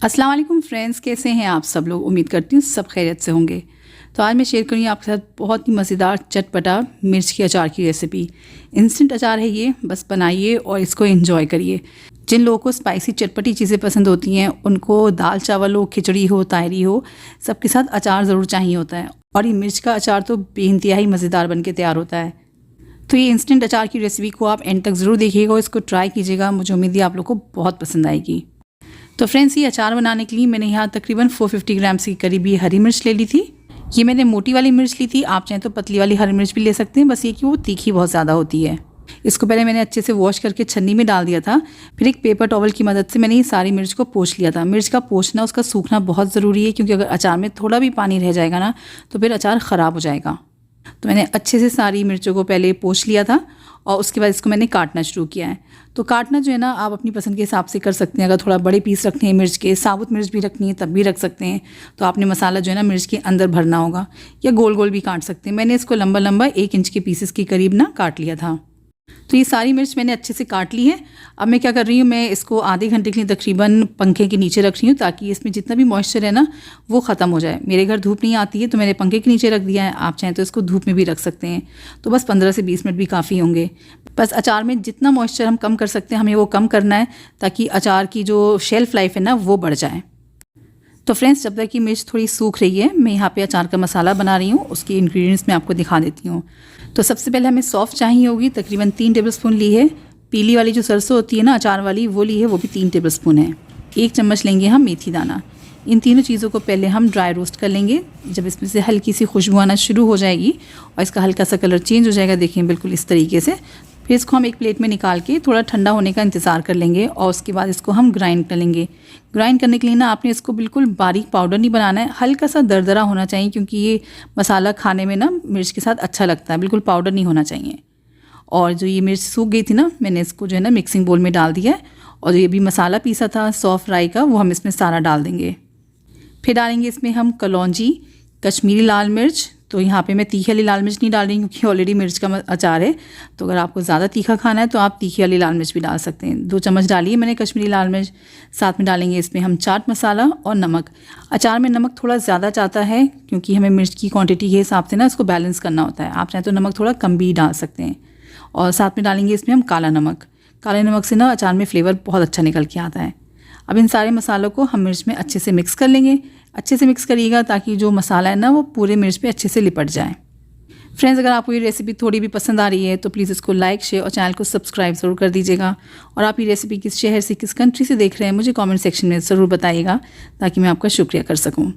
अस्सलाम वालेकुम फ्रेंड्स, कैसे हैं आप सब लोग। उम्मीद करती हूँ सब खैरियत से होंगे। तो आज मैं शेयर करूँगी आपके साथ बहुत ही मज़ेदार चटपटा मिर्च के अचार की रेसिपी। इंस्टेंट अचार है ये, बस बनाइए और इसको एंजॉय करिए। जिन लोगों को स्पाइसी चटपटी चीज़ें पसंद होती हैं उनको दाल चावल हो, खिचड़ी हो, तायरी हो, सबके साथ अचार ज़रूर चाहिए होता है। और ये मिर्च का अचार तो बेइंतहाई मज़ेदार बन के तैयार होता है। तो ये इंस्टेंट अचार की रेसिपी को आप एंड तक ज़रूर देखिएगा और इसको ट्राई कीजिएगा। मुझे उम्मीद है आप लोग को बहुत पसंद आएगी। तो फ्रेंड्स, ये अचार बनाने के लिए मैंने यहाँ तकरीबन 450 ग्राम के करीब ये हरी मिर्च ले ली थी। ये मैंने मोटी वाली मिर्च ली थी, आप चाहें तो पतली वाली हरी मिर्च भी ले सकते हैं, बस ये कि वो तीखी बहुत ज़्यादा होती है। इसको पहले मैंने अच्छे से वॉश करके छन्नी में डाल दिया था। फिर एक पेपर टॉवल की मदद से मैंने ये सारी मिर्च को पोंछ लिया था। मिर्च का पोंछना, उसका सूखना बहुत ज़रूरी है, क्योंकि अगर अचार में थोड़ा भी पानी रह जाएगा ना तो फिर अचार ख़राब हो जाएगा। तो मैंने अच्छे से सारी मिर्चों को पहले पोंछ लिया था और उसके बाद इसको मैंने काटना शुरू किया है। तो काटना जो है ना, आप अपनी पसंद के हिसाब से कर सकते हैं। अगर थोड़ा बड़े पीस रखने हैं मिर्च के, साबुत मिर्च भी रखनी है तब भी रख सकते हैं। तो आपने मसाला जो है ना मिर्च के अंदर भरना होगा, या गोल गोल भी काट सकते हैं। मैंने इसको लंबा लंबा 1 इंच के पीसेस के करीब ना काट लिया था। तो ये सारी मिर्च मैंने अच्छे से काट ली है। अब मैं क्या कर रही हूँ, मैं इसको आधे घंटे के लिए तकरीबन पंखे के नीचे रख रही हूँ, ताकि इसमें जितना भी मॉइस्चर है ना वो ख़त्म हो जाए। मेरे घर धूप नहीं आती है तो मैंने पंखे के नीचे रख दिया है। आप चाहें तो इसको धूप में भी रख सकते हैं। तो बस 15 से 20 मिनट भी काफ़ी होंगे। बस अचार में जितना मॉइस्चर हम कम कर सकते हैं हमें वो कम करना है, ताकि अचार की जो शेल्फ़ लाइफ है ना वो बढ़ जाए। तो फ्रेंड्स, जब तक कि मिर्च थोड़ी सूख रही है, मैं यहाँ पे अचार का मसाला बना रही हूँ। उसके इंग्रेडिएंट्स मैं आपको दिखा देती हूँ। तो सबसे पहले हमें सौंफ चाहिए होगी, तकरीबन 3 टेबलस्पून ली है। पीली वाली जो सरसों होती है ना अचार वाली, वो ली है, वो भी 3 टेबलस्पून है। 1 चम्मच लेंगे हम मेथी दाना। इन तीनों चीज़ों को पहले हम ड्राई रोस्ट कर लेंगे। जब इसमें से हल्की सी खुशबू आना शुरू हो जाएगी और इसका हल्का सा कलर चेंज हो जाएगा, देखिए बिल्कुल इस तरीके से, फिर इसको हम एक प्लेट में निकाल के थोड़ा ठंडा होने का इंतज़ार कर लेंगे और उसके बाद इसको हम ग्राइंड कर लेंगे। ग्राइंड करने के लिए ना आपने इसको बिल्कुल बारीक पाउडर नहीं बनाना है, हल्का सा दरदरा होना चाहिए, क्योंकि ये मसाला खाने में ना मिर्च के साथ अच्छा लगता है। बिल्कुल पाउडर नहीं होना चाहिए। और जो ये मिर्च सूख गई थी ना, मैंने इसको जो है ना मिक्सिंग बोल में डाल दिया है। और ये भी मसाला पीसा था सौंफ राई का, वो हम इसमें सारा डाल देंगे। फिर डालेंगे इसमें हम कलौंजी, कश्मीरी लाल मिर्च। तो यहाँ पे मैं तीखी वाली लाल मिर्च नहीं डाल रही, क्योंकि ऑलरेडी मिर्च का अचार है। तो अगर आपको ज़्यादा तीखा खाना है तो आप तीखी वाली लाल मिर्च भी डाल सकते हैं। 2 चम्मच डालिए मैंने कश्मीरी लाल मिर्च। साथ में डालेंगे इसमें हम चाट मसाला और नमक। अचार में नमक थोड़ा ज़्यादा चाहता है, क्योंकि हमें मिर्च की क्वांटिटी के हिसाब से ना इसको बैलेंस करना होता है। आप चाहें तो नमक थोड़ा कम भी डाल सकते हैं। और साथ में डालेंगे इसमें हम काला नमक। काले नमक से ना अचार में फ्लेवर बहुत अच्छा निकल के आता है। अब इन सारे मसालों को हम मिर्च में अच्छे से मिक्स कर लेंगे। अच्छे से मिक्स करिएगा ताकि जो मसाला है ना वो पूरे मिर्च पे अच्छे से लिपट जाए। फ्रेंड्स, अगर आपको ये रेसिपी थोड़ी भी पसंद आ रही है तो प्लीज़ इसको लाइक, शेयर और चैनल को सब्सक्राइब ज़रूर कर दीजिएगा। और आप ये रेसिपी किस शहर से, किस कंट्री से देख रहे हैं, मुझे कमेंट सेक्शन में ज़रूर बताइएगा, ताकि मैं आपका शुक्रिया कर सकूँ।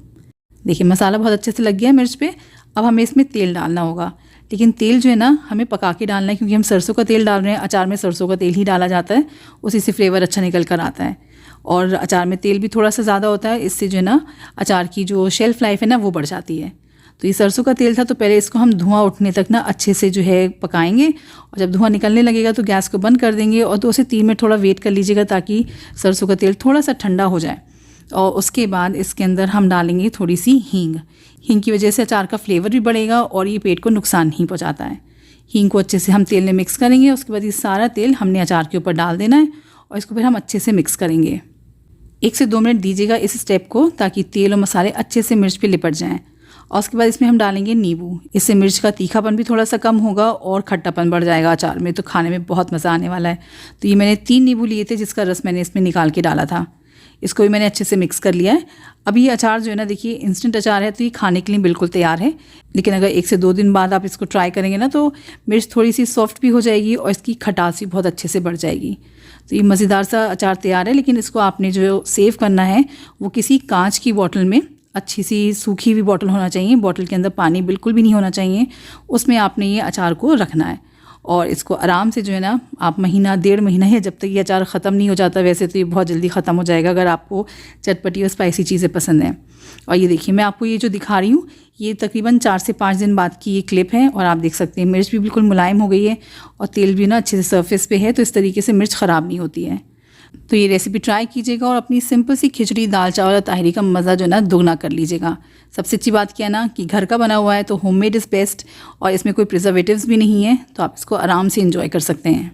देखिए मसाला बहुत अच्छे से लग गया है मिर्च पे। अब हमें इसमें तेल डालना होगा, लेकिन तेल जो है ना हमें पका के डालना है, क्योंकि हम सरसों का तेल डाल रहे हैं। अचार में सरसों का तेल ही डाला जाता है, उसी से फ्लेवर अच्छा निकल कर आता है। और अचार में तेल भी थोड़ा सा ज़्यादा होता है, इससे जो है ना अचार की जो शेल्फ़ लाइफ है ना वो बढ़ जाती है। तो ये सरसों का तेल था, तो पहले इसको हम धुआं उठने तक ना अच्छे से जो है पकाएंगे। और जब धुआं निकलने लगेगा तो गैस को बंद कर देंगे और 2 से 3 मिनट थोड़ा वेट कर लीजिएगा, ताकि सरसों का तेल थोड़ा सा ठंडा हो जाए। और उसके बाद इसके अंदर हम डालेंगे थोड़ी सी हींग। हींग की वजह से अचार का फ्लेवर भी बढ़ेगा और ये पेट को नुकसान नहीं पहुँचाता है। हींग को अच्छे से हम तेल में मिक्स करेंगे। उसके बाद ये सारा तेल हमने अचार के ऊपर डाल देना है और इसको फिर हम अच्छे से मिक्स करेंगे। 1 से 2 मिनट दीजिएगा इस स्टेप को, ताकि तेल और मसाले अच्छे से मिर्च पे लिपट जाएं। और उसके बाद इसमें हम डालेंगे नींबू। इससे मिर्च का तीखापन भी थोड़ा सा कम होगा और खट्टापन बढ़ जाएगा अचार में, तो खाने में बहुत मज़ा आने वाला है। तो ये मैंने 3 नींबू लिए थे, जिसका रस मैंने इसमें निकाल के डाला था। इसको भी मैंने अच्छे से मिक्स कर लिया है। अब ये अचार जो है ना, देखिए इंस्टेंट अचार है तो ये खाने के लिए बिल्कुल तैयार है। लेकिन अगर 1 से 2 दिन बाद आप इसको ट्राई करेंगे ना, तो मिर्च थोड़ी सी सॉफ्ट भी हो जाएगी और इसकी खटास भी बहुत अच्छे से बढ़ जाएगी। तो ये मज़ेदार सा अचार तैयार है। लेकिन इसको आपने जो सेव करना है वो किसी कांच की बॉटल में, अच्छी सी सूखी हुई बॉटल होना चाहिए। बॉटल के अंदर पानी बिल्कुल भी नहीं होना चाहिए। उसमें आपने ये अचार को रखना है और इसको आराम से जो है ना आप महीना 1.5 महीना है, जब तक ये अचार ख़त्म नहीं हो जाता। वैसे तो ये बहुत जल्दी ख़त्म हो जाएगा अगर आपको चटपटी और स्पाइसी चीज़ें पसंद हैं। और ये देखिए मैं आपको ये जो दिखा रही हूँ, ये तकरीबन 4 से 5 दिन बाद की ये क्लिप है। और आप देख सकते हैं मिर्च भी बिल्कुल मुलायम हो गई है और तेल भी ना अच्छे से सरफेस पे है। तो इस तरीके से मिर्च ख़राब नहीं होती है। तो ये रेसिपी ट्राई कीजिएगा और अपनी सिंपल सी खिचड़ी, दाल चावल और ताहरी का मज़ा जो है ना दुगना कर लीजिएगा। सबसे अच्छी बात क्या है ना कि घर का बना हुआ है तो होममेड इज़ बेस्ट, और इसमें कोई प्रिजर्वेटिव्स भी नहीं है, तो आप इसको आराम से एंजॉय कर सकते हैं।